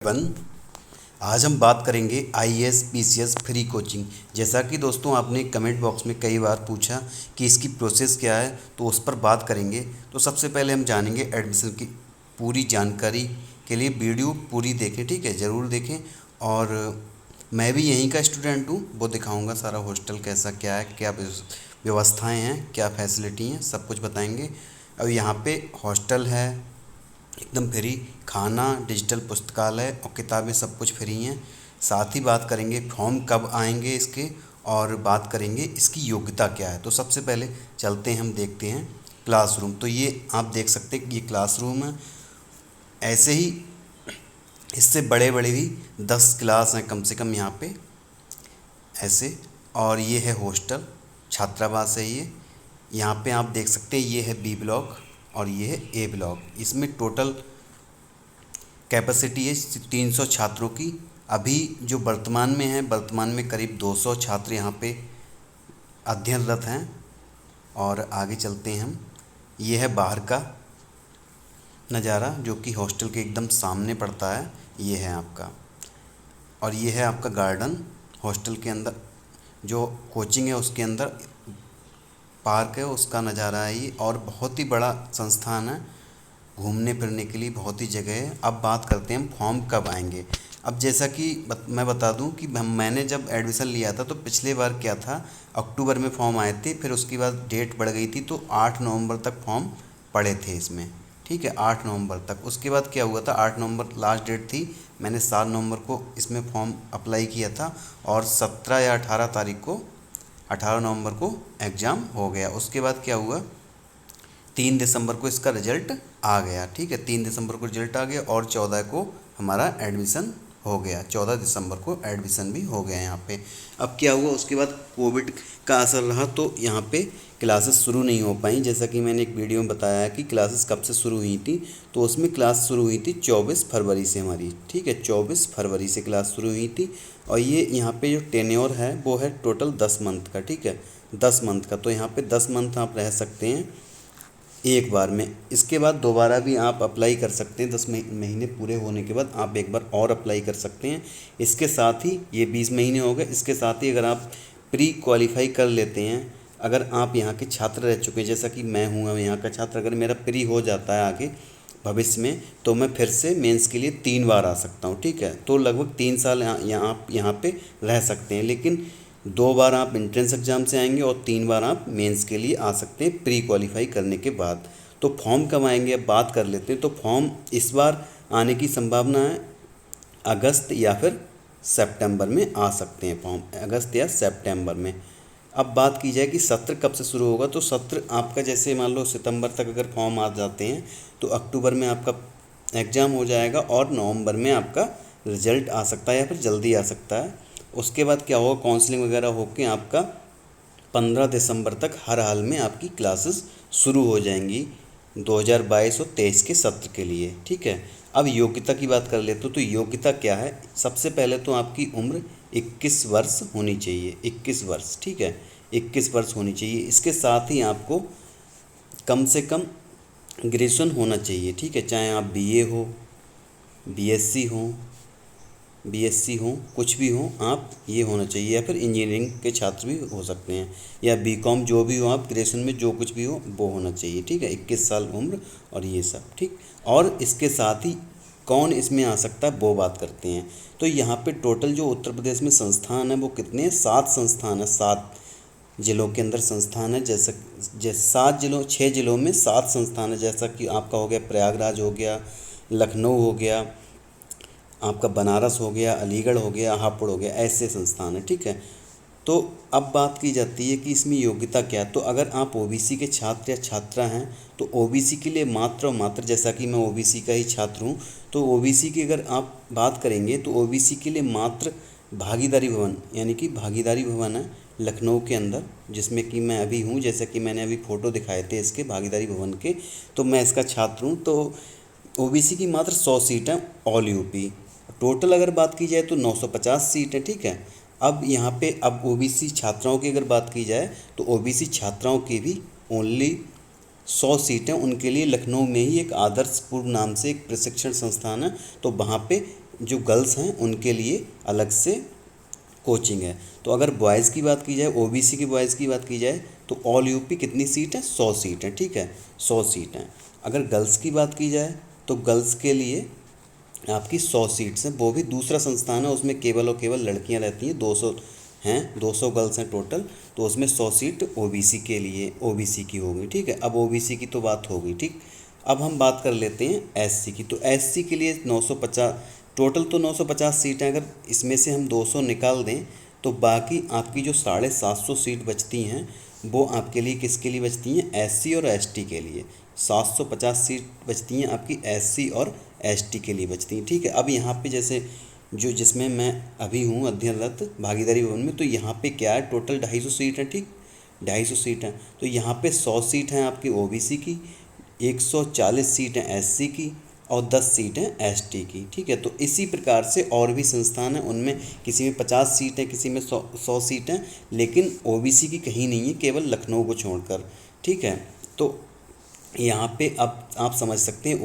One आज हम बात करेंगे आईएएस पीसीएस फ्री कोचिंग। जैसा कि दोस्तों आपने कमेंट बॉक्स में कई बार पूछा कि इसकी प्रोसेस क्या है, तो उस पर बात करेंगे। तो सबसे पहले हम जानेंगे एडमिशन की पूरी जानकारी के लिए वीडियो पूरी देखें, ठीक है, ज़रूर देखें। और मैं भी यहीं का स्टूडेंट हूँ, वो दिखाऊंगा सारा हॉस्टल कैसा क्या है, क्या व्यवस्थाएं हैं, क्या फैसिलिटी हैं, सब कुछ बताएंगे। अब यहाँ पे हॉस्टल है एकदम फ्री, खाना, डिजिटल पुस्तकालय और किताबें सब कुछ फ्री हैं। साथ ही बात करेंगे फॉर्म कब आएंगे इसके, और बात करेंगे इसकी योग्यता क्या है। तो सबसे पहले चलते हैं, हम देखते हैं क्लासरूम। तो ये आप देख सकते हैं कि ये क्लासरूम है। ऐसे ही इससे बड़े बड़े भी 10 क्लास हैं कम से कम यहाँ पे ऐसे। और ये है हॉस्टल, छात्रावास है ये। यहाँ पे आप देख सकते हैं ये है बी ब्लॉक और ये है ए ब्लॉक। इसमें टोटल कैपेसिटी है 300 छात्रों की। अभी जो वर्तमान में है, वर्तमान में करीब 200 छात्र यहाँ पे अध्ययनरत हैं। और आगे चलते हैं हम। ये है बाहर का नज़ारा जो कि हॉस्टल के एकदम सामने पड़ता है, ये है आपका। और ये है आपका गार्डन। हॉस्टल के अंदर जो कोचिंग है उसके अंदर पार्क है, उसका नज़ारा है ये। और बहुत ही बड़ा संस्थान है, घूमने फिरने के लिए बहुत ही जगह है। अब बात करते हैं हम फॉर्म कब आएंगे। अब जैसा कि मैं बता दूं कि मैंने जब एडमिशन लिया था तो पिछले बार क्या था, अक्टूबर में फॉर्म आए थे, फिर उसके बाद डेट बढ़ गई थी तो 8 नवंबर तक फॉर्म पड़े थे इसमें, ठीक है, 8 नवंबर तक। उसके बाद क्या हुआ था, 8 नवंबर लास्ट डेट थी, मैंने 7 नवंबर को इसमें फॉर्म अप्लाई किया था और 17 या 18 तारीख को 18 नवंबर को एग्ज़ाम हो गया। उसके बाद क्या हुआ, 3 दिसंबर को इसका रिजल्ट आ गया, ठीक है, 3 दिसंबर को रिजल्ट आ गया और 14 को हमारा एडमिशन हो गया। 14 दिसंबर को एडमिशन भी हो गया यहाँ पे। अब क्या हुआ, उसके बाद कोविड का असर रहा तो यहाँ पे क्लासेस शुरू नहीं हो पाई। जैसा कि मैंने एक वीडियो में बताया कि क्लासेस कब से शुरू हुई थी, तो उसमें क्लास शुरू हुई थी 24 फरवरी से हमारी, ठीक है, 24 फरवरी से क्लास शुरू हुई थी। और ये यहाँ पे जो टेन्योर है वो है टोटल 10 मंथ का, ठीक है, 10 मंथ का। तो यहाँ पे 10 मंथ आप रह सकते हैं एक बार में। इसके बाद दोबारा भी आप अप्लाई कर सकते हैं, 10 महीने पूरे होने के बाद आप एक बार और अप्लाई कर सकते हैं। इसके साथ ही ये 20 महीने हो गए। इसके साथ ही अगर आप प्री क्वालिफाई कर लेते हैं, अगर आप यहाँ के छात्र रह चुके हैं, जैसा कि मैं हूँ यहाँ का छात्र, अगर मेरा प्री हो जाता है आगे भविष्य में, तो मैं फिर से मेंस के लिए 3 बार आ सकता हूँ, ठीक है। तो लगभग 3 साल यहाँ पे रह सकते हैं। लेकिन 2 बार आप एंट्रेंस एग्ज़ाम से आएंगे और 3 बार आप मेंस के लिए आ सकते हैं प्री क्वालिफाई करने के बाद। तो फॉर्म कब आएंगे अब बात कर लेते हैं। तो फॉर्म इस बार आने की संभावना है अगस्त या फिर सितंबर में आ सकते हैं फॉर्म, अगस्त या सितंबर में। अब बात की जाए कि सत्र कब से शुरू होगा, तो सत्र आपका जैसे मान लो सितंबर तक अगर फॉर्म आ जाते हैं तो अक्टूबर में आपका एग्ज़ाम हो जाएगा और नवंबर में आपका रिजल्ट आ सकता है या फिर जल्दी आ सकता है। उसके बाद क्या होगा, काउंसलिंग वगैरह होकर आपका 15 दिसंबर तक हर हाल में आपकी क्लासेस शुरू हो जाएंगी 2022 और 23 के सत्र के लिए, ठीक है। अब योग्यता की बात कर लेते तो योग्यता क्या है। सबसे पहले तो आपकी उम्र 21 वर्ष होनी चाहिए, 21 वर्ष, ठीक है, 21 वर्ष होनी चाहिए। इसके साथ ही आपको कम से कम ग्रेजुएशन होना चाहिए, ठीक है, चाहे आप बीए हो, बीएससी हो, बीएससी हो, कुछ भी हो आप, ये होना चाहिए। या फिर इंजीनियरिंग के छात्र भी हो सकते हैं, या बीकॉम, जो भी हो आप, ग्रेजुएशन में जो कुछ भी हो वो होना चाहिए, ठीक है, 21 साल उम्र और ये सब, ठीक। और इसके साथ ही कौन इसमें आ सकता है वो बात करते हैं। तो यहाँ पे टोटल जो उत्तर प्रदेश में संस्थान है वो कितने हैं, 7 संस्थान है, 7 जिलों के अंदर संस्थान है। जैसे 7 जिलों, 6 जिलों में 7 संस्थान है। जैसा कि आपका हो गया प्रयागराज हो गया, लखनऊ हो गया, आपका बनारस हो गया, अलीगढ़ हो गया, हापुड़ हो गया, ऐसे संस्थान है, ठीक है। तो अब बात की जाती है कि इसमें योग्यता क्या है। तो अगर आप ओबीसी के छात्र या छात्रा हैं तो ओबीसी के लिए मात्र और मात्र, जैसा कि मैं ओबीसी का ही छात्र हूँ, तो ओबीसी की अगर आप बात करेंगे तो ओबीसी के लिए मात्र भागीदारी भवन, यानी कि भागीदारी भवन है लखनऊ के अंदर, जिसमें कि मैं अभी हूँ। जैसे कि मैंने अभी फ़ोटो दिखाए थे इसके भागीदारी भवन के, तो मैं इसका छात्र हूँ। तो ओबीसी की मात्र 100 सीट हैं ऑल यूपी। टोटल अगर बात की जाए तो 950 सीट है, ठीक है। अब यहाँ पे अब ओबीसी छात्राओं की अगर बात की जाए तो ओबीसी छात्राओं की भी ओनली 100 सीटें उनके लिए लखनऊ में ही एक आदर्श पूर्व नाम से एक प्रशिक्षण संस्थान है, तो वहाँ पे जो गर्ल्स हैं उनके लिए अलग से कोचिंग है। तो अगर बॉयज़ की बात की जाए, ओबीसी की बॉयज़ की बात की जाए, तो ऑल यूपी कितनी सीट है? 100 सीट है, ठीक है, 100 सीट हैं। अगर गर्ल्स की बात की जाए तो गर्ल्स के लिए आपकी 100 सीट्स हैं, वो भी दूसरा संस्थान है, उसमें केवल और केवल लड़कियां रहती हैं, 200 हैं, 200 गर्ल्स हैं टोटल, तो उसमें 100 सीट ओबीसी के लिए, ओबीसी की होगी, ठीक है। अब ओबीसी की तो बात हो गई, ठीक। अब हम बात कर लेते हैं एससी की। तो एससी के लिए 950, टोटल तो 950 सीट हैं, अगर इसमें से हम 200 निकाल दें तो बाकी आपकी जो 750 सीट बचती हैं वो आपके लिए किसके लिए बचती हैं? एससी और एसटी के लिए। 750 सीट बचती हैं आपकी एससी और एसटी के लिए बचती हैं, ठीक है। अब यहाँ पे जैसे जो जिसमें मैं अभी हूँ अध्ययनरत भागीदारी भवन में, तो यहाँ पे क्या है, टोटल 250 सीट है, ठीक, 250 सीट हैं। तो यहाँ पे 100 सीट हैं आपकी ओबीसी की, 140 सीट हैं एससी की और 10 सीट हैं एसटी की, ठीक है। तो इसी प्रकार से और भी संस्थान हैं, उनमें किसी में 50 सीट हैं, किसी में 100 सीट हैं, लेकिन ओबीसी की कहीं नहीं है, केवल लखनऊ को छोड़कर, ठीक है। तो यहाँ पे अब आप समझ सकते हैं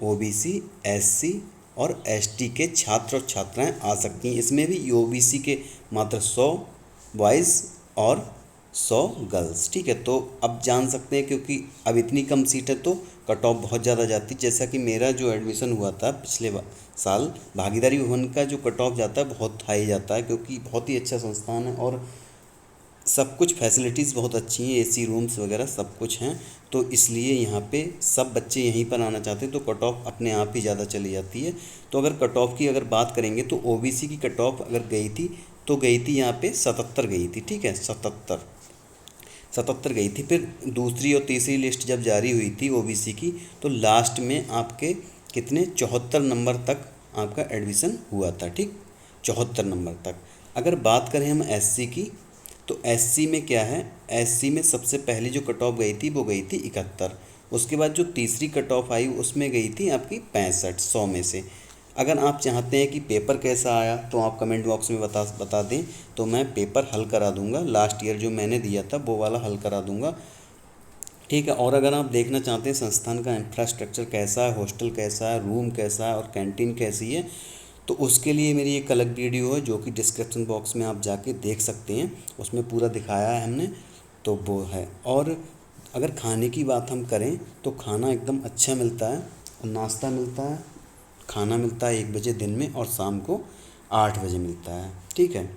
ओबीसी, एससी और एसटी के छात्र और छात्राएं आ सकती हैं। इसमें भी ओबीसी के मात्र 100 बॉयज़ और 100 गर्ल्स, ठीक है। तो अब जान सकते हैं, क्योंकि अब इतनी कम सीट है तो कट ऑफ बहुत ज़्यादा जाती, जैसा कि मेरा जो एडमिशन हुआ था पिछले साल, भागीदारी भवन का जो कट ऑफ जाता है बहुत हाई जाता है, क्योंकि बहुत ही अच्छा संस्थान है और सब कुछ फैसिलिटीज़ बहुत अच्छी हैं, एसी रूम्स वगैरह सब कुछ हैं, तो इसलिए यहाँ पे सब बच्चे यहीं पर आना चाहते हैं, तो कट ऑफ अपने आप ही ज़्यादा चली जाती है। तो अगर कट ऑफ की अगर बात करेंगे तो ओबीसी की कट ऑफ अगर गई थी तो गई थी यहाँ पे 77 गई थी, ठीक है, 77 गई थी। फिर दूसरी और तीसरी लिस्ट जब जारी हुई थी ओबीसी की, तो लास्ट में आपके कितने 74 नंबर तक आपका एडमिशन हुआ था, ठीक, 74 नंबर तक। अगर बात करें हम एससी की, तो एससी में क्या है, एससी में सबसे पहले जो कट ऑफ गई थी वो गई थी 71। उसके बाद जो तीसरी कट ऑफ आई उसमें गई थी आपकी 65 100 में से। अगर आप चाहते हैं कि पेपर कैसा आया तो आप कमेंट बॉक्स में बता दें, तो मैं पेपर हल करा दूंगा, लास्ट ईयर जो मैंने दिया था वो वाला हल करा दूंगा, ठीक है। और अगर आप देखना चाहते हैं संस्थान का इंफ्रास्ट्रक्चर कैसा है, हॉस्टल कैसा है, रूम कैसा है और कैंटीन कैसी है, तो उसके लिए मेरी एक अलग वीडियो है जो कि डिस्क्रिप्शन बॉक्स में आप जाके देख सकते हैं, उसमें पूरा दिखाया है हमने, तो वो है। और अगर खाने की बात हम करें तो खाना एकदम अच्छा मिलता है, और नाश्ता मिलता है, खाना मिलता है 1 बजे दिन में और शाम को 8 बजे मिलता है, ठीक है।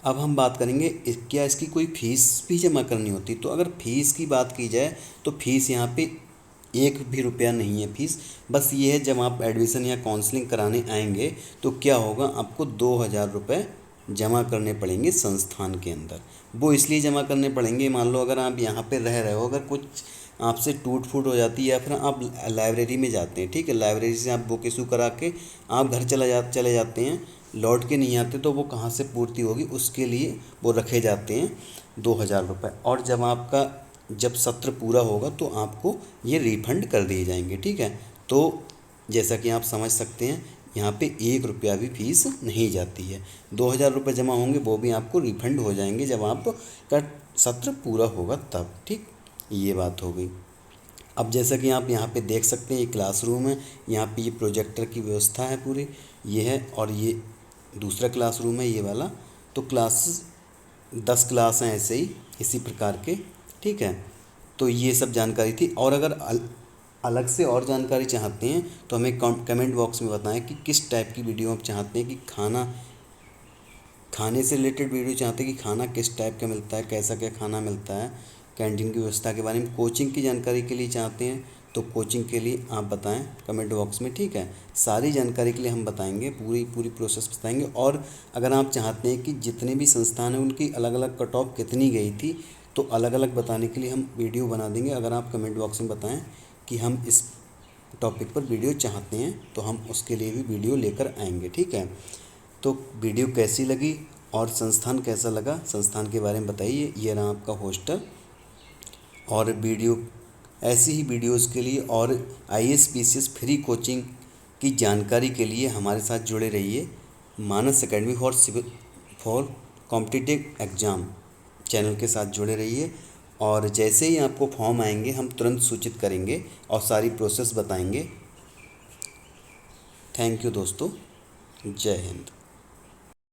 अब हम बात करेंगे क्या इसकी कोई फ़ीस भी जमा करनी होती। तो अगर फ़ीस की बात की जाए तो फ़ीस यहाँ पे 1 भी रुपया नहीं है फ़ीस, बस ये है जब आप एडमिशन या काउंसलिंग कराने आएंगे तो क्या होगा, आपको 2000 रुपये जमा करने पड़ेंगे संस्थान के अंदर। वो इसलिए जमा करने पड़ेंगे, मान लो अगर आप यहाँ पे रह रहे हो, अगर कुछ आपसे टूट फूट हो जाती है या फिर आप लाइब्रेरी में जाते हैं, ठीक है, लाइब्रेरी से आप बुक इशू करा के आप घर चले जाते हैं, लौट के नहीं आते, तो वो कहाँ से पूर्ति होगी, उसके लिए वो रखे जाते हैं 2000 रुपये। और जब सत्र पूरा होगा तो आपको ये रिफंड कर दिए जाएंगे, ठीक है। तो जैसा कि आप समझ सकते हैं यहाँ पे 1 रुपया भी फीस नहीं जाती है, 2000 रुपये जमा होंगे वो भी आपको रिफंड हो जाएंगे जब आपका सत्र पूरा होगा तब, ठीक, ये बात हो गई। अब जैसा कि आप यहाँ पे देख सकते हैं ये क्लासरूम है, यहाँ पे ये प्रोजेक्टर की व्यवस्था है पूरी, ये है, और ये दूसरा क्लासरूम है ये वाला। तो 10 क्लास हैं ऐसे ही इसी प्रकार के, ठीक है। तो ये सब जानकारी थी, और अगर अलग से और जानकारी चाहते हैं तो हमें कमेंट बॉक्स में बताएं कि किस टाइप की वीडियो आप चाहते हैं, कि खाने से रिलेटेड वीडियो चाहते हैं, कि खाना किस टाइप का मिलता है, कैसा क्या खाना मिलता है, कैंटीन की व्यवस्था के बारे में, कोचिंग की जानकारी के लिए चाहते हैं तो कोचिंग के लिए आप बताएं कमेंट बॉक्स में, ठीक है। सारी जानकारी के लिए हम बताएंगे, पूरी प्रोसेस बताएंगे। और अगर आप चाहते हैं कि जितने भी संस्थान हैं उनकी अलग अलग कट ऑफ कितनी गई थी, तो अलग अलग बताने के लिए हम वीडियो बना देंगे। अगर आप कमेंट बॉक्स में बताएं कि हम इस टॉपिक पर वीडियो चाहते हैं तो हम उसके लिए भी वीडियो लेकर आएंगे, ठीक है। तो वीडियो कैसी लगी और संस्थान कैसा लगा, संस्थान के बारे में बताइए। ये रहा आपका हॉस्टल, और वीडियो ऐसी ही वीडियोस के लिए और IAS PCS फ्री कोचिंग की जानकारी के लिए हमारे साथ जुड़े रहिए। Manas academy for competitive exam channel के साथ जुड़े रहिए, और जैसे ही आपको फॉर्म आएंगे हम तुरंत सूचित करेंगे और सारी प्रोसेस बताएंगे। थैंक यू दोस्तों। जय हिंद।